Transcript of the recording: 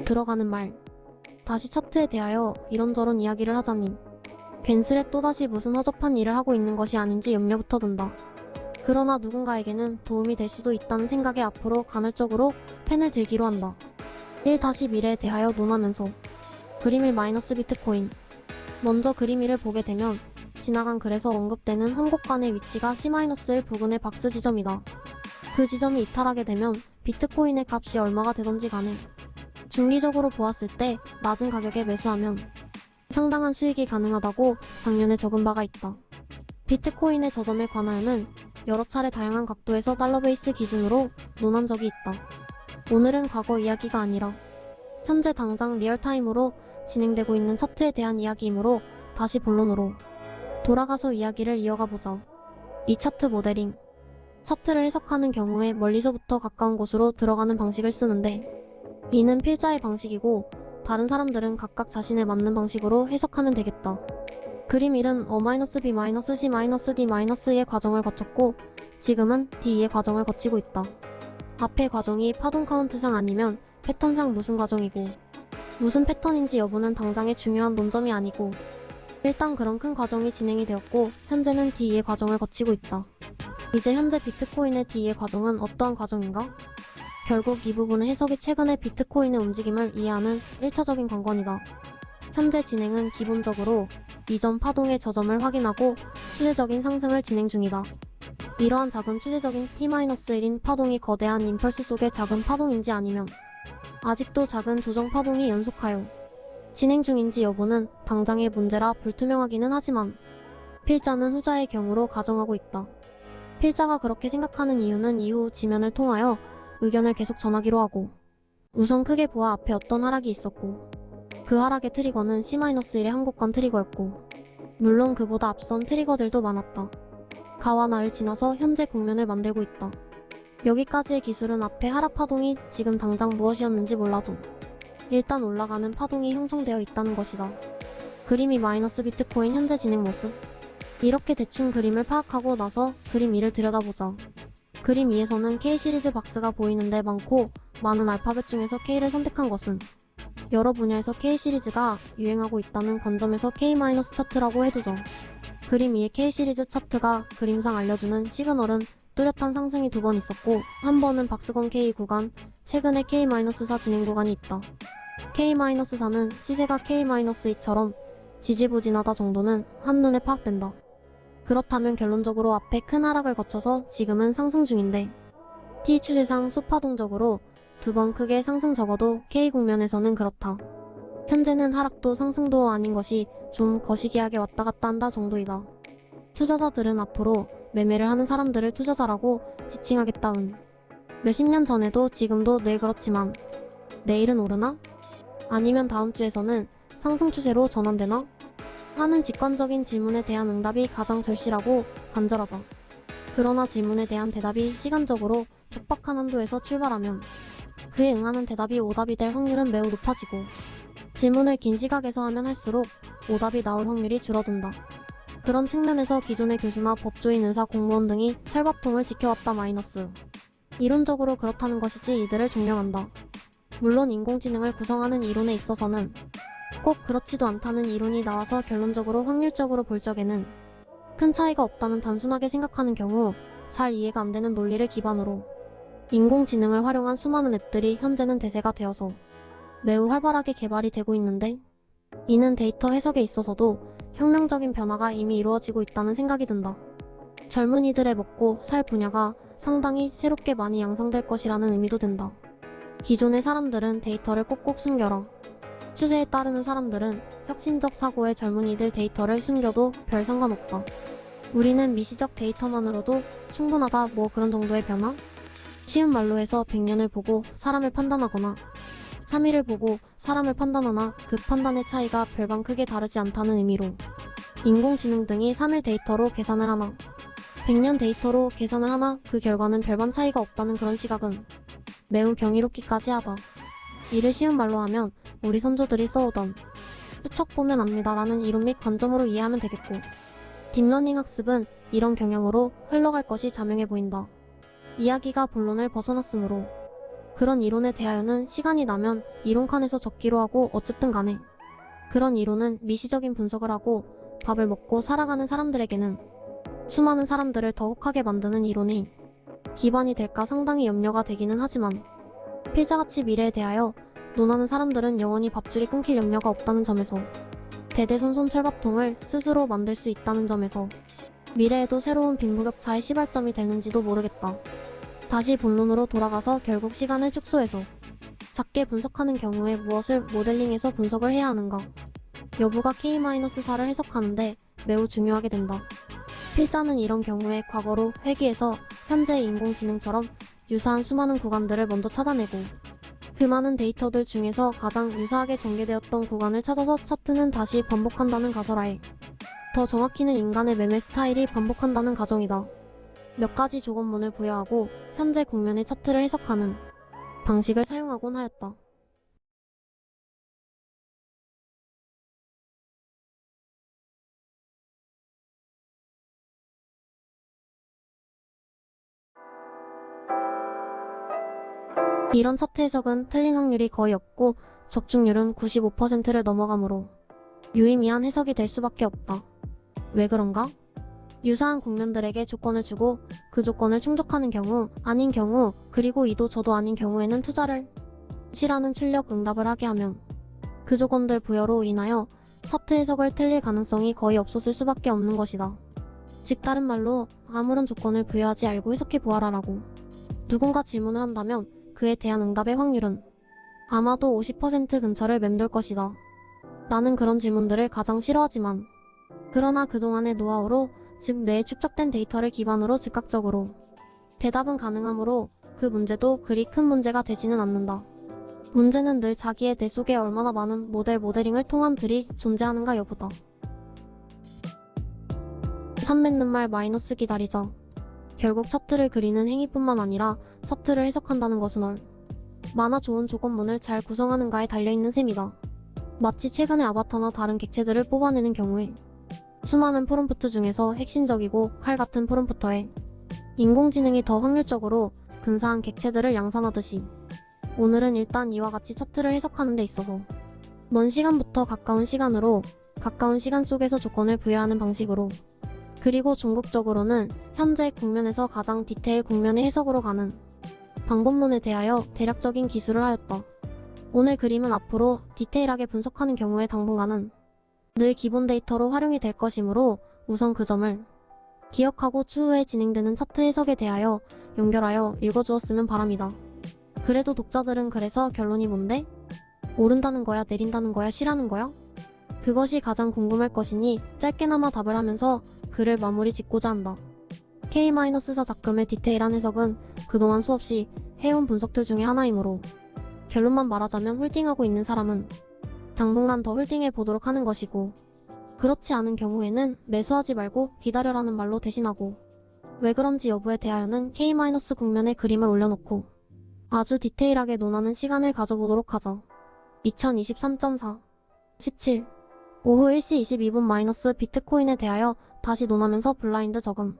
들어가는 말. 다시 차트에 대하여 이런저런 이야기를 하자니 괜스레 또다시 무슨 허접한 일을 하고 있는 것이 아닌지 염려부터 든다. 그러나 누군가에게는 도움이 될 수도 있다는 생각에 앞으로 간헐적으로 펜을 들기로 한다. 1. 다시 미래에 대하여 논하면서 그림 1 마이너스 비트코인. 먼저 그림 1을 보게 되면 지나간 글에서 언급되는 한 곳간의 위치가 C-1 부근의 박스 지점이다. 그 지점이 이탈하게 되면 비트코인의 값이 얼마가 되던지 간에 중기적으로 보았을 때 낮은 가격에 매수하면 상당한 수익이 가능하다고 작년에 적은 바가 있다. 비트코인의 저점에 관하여는 여러 차례 다양한 각도에서 달러 베이스 기준으로 논한 적이 있다. 오늘은 과거 이야기가 아니라 현재 당장 리얼타임으로 진행되고 있는 차트에 대한 이야기이므로 다시 본론으로 돌아가서 이야기를 이어가 보자. 이 차트 모델링. 차트를 해석하는 경우에 멀리서부터 가까운 곳으로 들어가는 방식을 쓰는데 이는 필자의 방식이고 다른 사람들은 각각 자신에 맞는 방식으로 해석하면 되겠다. 그림 1은 A-B-C-D-D의 과정을 거쳤고 지금은 D의 과정을 거치고 있다. 앞의 과정이 파동 카운트상 아니면 패턴상 무슨 과정이고 무슨 패턴인지 여부는 당장의 중요한 논점이 아니고 일단 그런 큰 과정이 진행이 되었고 현재는 D의 과정을 거치고 있다. 이제 현재 비트코인의 D의 과정은 어떠한 과정인가? 결국 이 부분의 해석이 최근의 비트코인의 움직임을 이해하는 1차적인 관건이다. 현재 진행은 기본적으로 이전 파동의 저점을 확인하고 추세적인 상승을 진행 중이다. 이러한 작은 추세적인 T-1인 파동이 거대한 임펄스 속의 작은 파동인지 아니면 아직도 작은 조정 파동이 연속하여 진행 중인지 여부는 당장의 문제라 불투명하기는 하지만 필자는 후자의 경우로 가정하고 있다. 필자가 그렇게 생각하는 이유는 이후 지면을 통하여 의견을 계속 전하기로 하고 우선 크게 보아 앞에 어떤 하락이 있었고 그 하락의 트리거는 C-1의 한 곳간 트리거였고 물론 그보다 앞선 트리거들도 많았다. 가와 나를 지나서 현재 국면을 만들고 있다. 여기까지의 기술은 앞에 하락 파동이 지금 당장 무엇이었는지 몰라도 일단 올라가는 파동이 형성되어 있다는 것이다. 그림 2 마이너스 비트코인 현재 진행 모습. 이렇게 대충 그림을 파악하고 나서 그림 2를 들여다보자. 그림 2에서는 K-시리즈 박스가 보이는데 많고 많은 알파벳 중에서 K를 선택한 것은 여러 분야에서 K-시리즈가 유행하고 있다는 관점에서 K-차트라고 해두죠. 그림 2의 K-시리즈 차트가 그림상 알려주는 시그널은 뚜렷한 상승이 2번 있었고 한 번은 박스권 K 구간, 최근에 K-4 진행 구간이 있다. K-4는 시세가 K-2처럼 지지부진하다 정도는 한눈에 파악된다. 그렇다면 결론적으로 앞에 큰 하락을 거쳐서 지금은 상승 중인데 T 추세상 수파동적으로 2번 크게 상승 적어도 K 국면에서는 그렇다. 현재는 하락도 상승도 아닌 것이 좀 거시기하게 왔다 갔다 한다 정도이다. 투자자들은 앞으로 매매를 하는 사람들을 투자자라고 지칭하겠다은. 몇십 년 전에도 지금도 늘 그렇지만 내일은 오르나? 아니면 다음 주에서는 상승 추세로 전환되나? 하는 직관적인 질문에 대한 응답이 가장 절실하고 간절하다. 그러나 질문에 대한 대답이 시간적으로 촉박한 한도에서 출발하면 그에 응하는 대답이 오답이 될 확률은 매우 높아지고 질문을 긴 시각에서 하면 할수록 오답이 나올 확률이 줄어든다. 그런 측면에서 기존의 교수나 법조인, 의사, 공무원 등이 철밥통을 지켜왔다 마이너스. 이론적으로 그렇다는 것이지 이들을 존경한다. 물론 인공지능을 구성하는 이론에 있어서는 꼭 그렇지도 않다는 이론이 나와서 결론적으로 확률적으로 볼 적에는 큰 차이가 없다는 단순하게 생각하는 경우 잘 이해가 안 되는 논리를 기반으로 인공지능을 활용한 수많은 앱들이 현재는 대세가 되어서 매우 활발하게 개발이 되고 있는데 이는 데이터 해석에 있어서도 혁명적인 변화가 이미 이루어지고 있다는 생각이 든다. 젊은이들의 먹고 살 분야가 상당히 새롭게 많이 양성될 것이라는 의미도 된다. 기존의 사람들은 데이터를 꼭꼭 숨겨라. 추세에 따르는 사람들은 혁신적 사고의 젊은이들 데이터를 숨겨도 별 상관없다. 우리는 미시적 데이터만으로도 충분하다 뭐 그런 정도의 변화? 쉬운 말로 해서 100년을 보고 사람을 판단하거나 3일을 보고 사람을 판단하나 그 판단의 차이가 별반 크게 다르지 않다는 의미로 인공지능 등이 3일 데이터로 계산을 하나 100년 데이터로 계산을 하나 그 결과는 별반 차이가 없다는 그런 시각은 매우 경이롭기까지 하다. 이를 쉬운 말로 하면 우리 선조들이 써오던 수척 보면 압니다라는 이론 및 관점으로 이해하면 되겠고 딥러닝 학습은 이런 경향으로 흘러갈 것이 자명해 보인다. 이야기가 본론을 벗어났으므로 그런 이론에 대하여는 시간이 나면 이론 칸에서 적기로 하고 어쨌든 간에 그런 이론은 미시적인 분석을 하고 밥을 먹고 살아가는 사람들에게는 수많은 사람들을 더 혹하게 만드는 이론이 기반이 될까 상당히 염려가 되기는 하지만 필자같이 미래에 대하여 논하는 사람들은 영원히 밥줄이 끊길 염려가 없다는 점에서 대대손손 철밥통을 스스로 만들 수 있다는 점에서 미래에도 새로운 빈부격차의 시발점이 되는지도 모르겠다. 다시 본론으로 돌아가서 결국 시간을 축소해서 작게 분석하는 경우에 무엇을 모델링해서 분석을 해야 하는가 여부가 K-4를 해석하는데 매우 중요하게 된다. 필자는 이런 경우에 과거로 회귀해서 현재의 인공지능처럼 유사한 수많은 구간들을 먼저 찾아내고 그 많은 데이터들 중에서 가장 유사하게 전개되었던 구간을 찾아서 차트는 다시 반복한다는 가설하에 더 정확히는 인간의 매매 스타일이 반복한다는 가정이다. 몇 가지 조건문을 부여하고 현재 국면의 차트를 해석하는 방식을 사용하곤 하였다. 이런 차트 해석은 틀린 확률이 거의 없고 적중률은 95%를 넘어가므로 유의미한 해석이 될 수밖에 없다. 왜 그런가? 유사한 국면들에게 조건을 주고 그 조건을 충족하는 경우, 아닌 경우, 그리고 이도 저도 아닌 경우에는 투자를 실하는 출력 응답을 하게 하면 그 조건들 부여로 인하여 차트 해석을 틀릴 가능성이 거의 없었을 수밖에 없는 것이다. 즉 다른 말로 아무런 조건을 부여하지 알고 해석해 보아라라고 누군가 질문을 한다면 그에 대한 응답의 확률은 아마도 50% 근처를 맴돌 것이다. 나는 그런 질문들을 가장 싫어하지만 그러나 그동안의 노하우로 즉 뇌에 축적된 데이터를 기반으로 즉각적으로 대답은 가능하므로 그 문제도 그리 큰 문제가 되지는 않는다. 문제는 늘 자기의 뇌 속에 얼마나 많은 모델링을 통한 들이 존재하는가 여부다. 3 맺는 말 마이너스 기다리자. 결국 차트를 그리는 행위뿐만 아니라 차트를 해석한다는 것은 얼마나 좋은 조건문을 잘 구성하는가에 달려있는 셈이다. 마치 최근의 아바타나 다른 객체들을 뽑아내는 경우에 수많은 프롬프트 중에서 핵심적이고 칼 같은 프롬프터에 인공지능이 더 확률적으로 근사한 객체들을 양산하듯이 오늘은 일단 이와 같이 차트를 해석하는 데 있어서 먼 시간부터 가까운 시간으로 가까운 시간 속에서 조건을 부여하는 방식으로 그리고 종국적으로는 현재 국면에서 가장 디테일 국면의 해석으로 가는 방법론에 대하여 대략적인 기술을 하였다. 오늘 그림은 앞으로 디테일하게 분석하는 경우에 당분간은 늘 기본 데이터로 활용이 될 것이므로 우선 그 점을 기억하고 추후에 진행되는 차트 해석에 대하여 연결하여 읽어주었으면 바랍니다. 그래도 독자들은 그래서 결론이 뭔데? 오른다는 거야, 내린다는 거야, 쉬라는 거야? 그것이 가장 궁금할 것이니 짧게나마 답을 하면서 글을 마무리 짓고자 한다. K-4 작금의 디테일한 해석은 그동안 수없이 해온 분석들 중에 하나이므로 결론만 말하자면 홀딩하고 있는 사람은 당분간 더 홀딩해 보도록 하는 것이고 그렇지 않은 경우에는 매수하지 말고 기다려라는 말로 대신하고 왜 그런지 여부에 대하여는 K- 국면의 그림을 올려놓고 아주 디테일하게 논하는 시간을 가져보도록 하자. 2023.4 17 오후 1시 22분 비트코인에 대하여 다시 논하면서 블라인드 저금